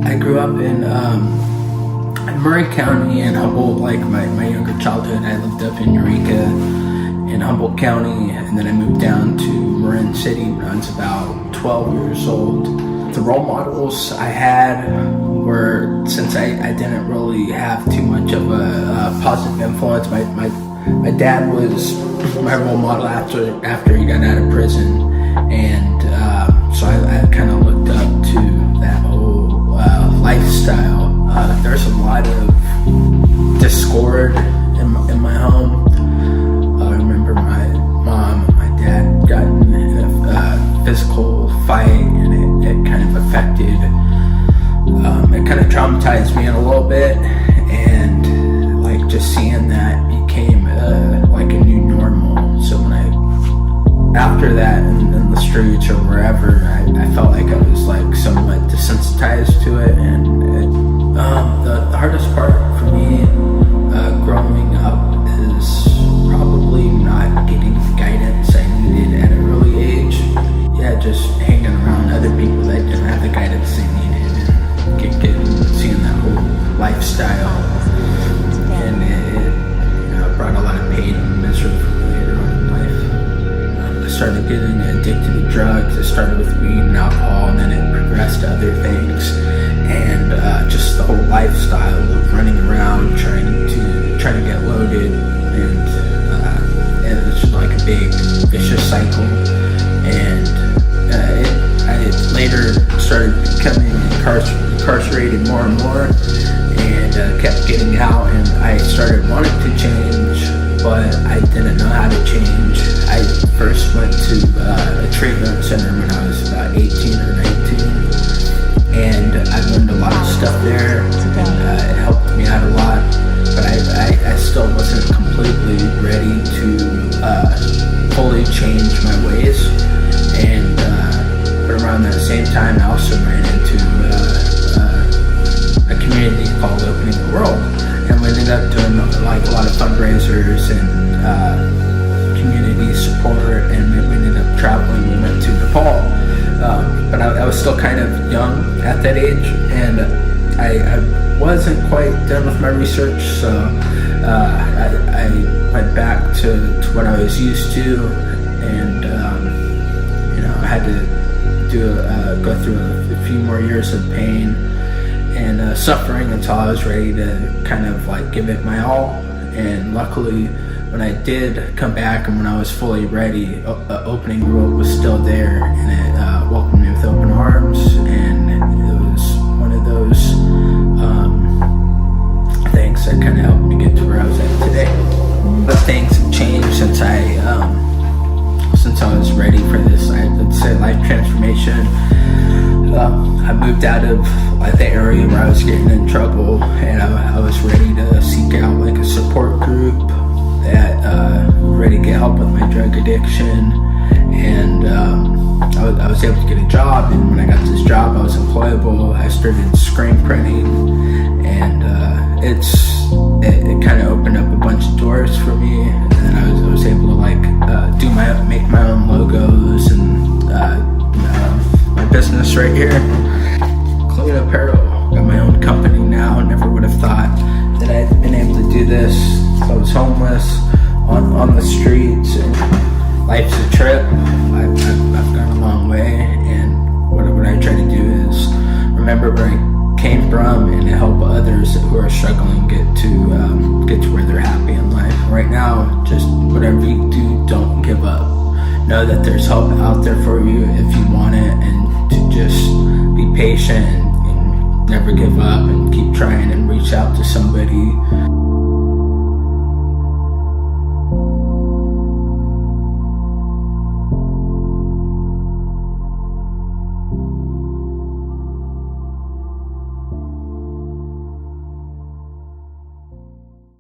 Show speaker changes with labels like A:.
A: I grew up in Murray County and Humboldt. Like my younger childhood, I lived up in Eureka in Humboldt County, and then I moved down to Marin City when I was about 12 years old. The role models I had were, since I didn't really have too much of a positive influence, my dad was my role model after he got out of prison, and so I kind of looked up to that whole lifestyle. There's a lot of discord in my home. I remember my mom and my dad got in a physical fight, and it kind of affected, it kind of traumatized me in a little bit, and like just seeing that became like a new normal. So after that in the streets or wherever, I felt like I was like somewhat desensitized to it, and the hardest part for me growing up is probably not getting the guidance I needed at an early age. Yeah, just hanging around other people that didn't have the guidance they needed, and seeing that whole lifestyle, and it brought a lot of pain and misery for me later on in life. I started getting addicted to drugs. It started with weed and alcohol, and then it progressed to other things, and just the whole lifestyle of running around trying to get loaded, and it's just like a big vicious cycle. And I later started becoming incarcerated more and more, and kept getting out, and I started wanting to change, but I didn't know how to change. I first went to a treatment center when I was about 18 or 19, and I learned a lot of stuff there, and it helped me out a lot, but I still wasn't completely ready to fully change my ways. And but around that same time, I also ran into a community called Opening the World, and we ended up doing like a lot of fundraisers and community support, and we ended up traveling. We went to Nepal, but I was still kind of young at that age, and I wasn't quite done with my research, so I went back to what I was used to, and I had to go through a few more years of pain and suffering until I was ready to kind of like give it my all. And luckily, when I did come back and when I was fully ready, Opening the World was still there, and it welcomed me with open arms, and it was one of those things that kind of helped me get to where I was at today. But things have changed since I was ready for this. I'd say life transformation. I moved out of like the area where I was getting in trouble, and I was ready to seek out like a support group that ready to get help with my drug addiction. And I was able to get a job, and when I got this job, I was employable. I started screen printing, and it kind of opened up a bunch of doors for me. And then I was able to like make my own logos, and my business right here, Clean Apparel. Got my own company now. Never would have thought that I'd been able to do this. I was homeless on the streets, and life's a trip. I've gone a long way, and what I try to do is remember where I came from and help others who are struggling get to where they're happy in life. Right now, just whatever you do, don't give up. Know that there's help out there for you if you want it, and to just be patient and never give up and keep trying.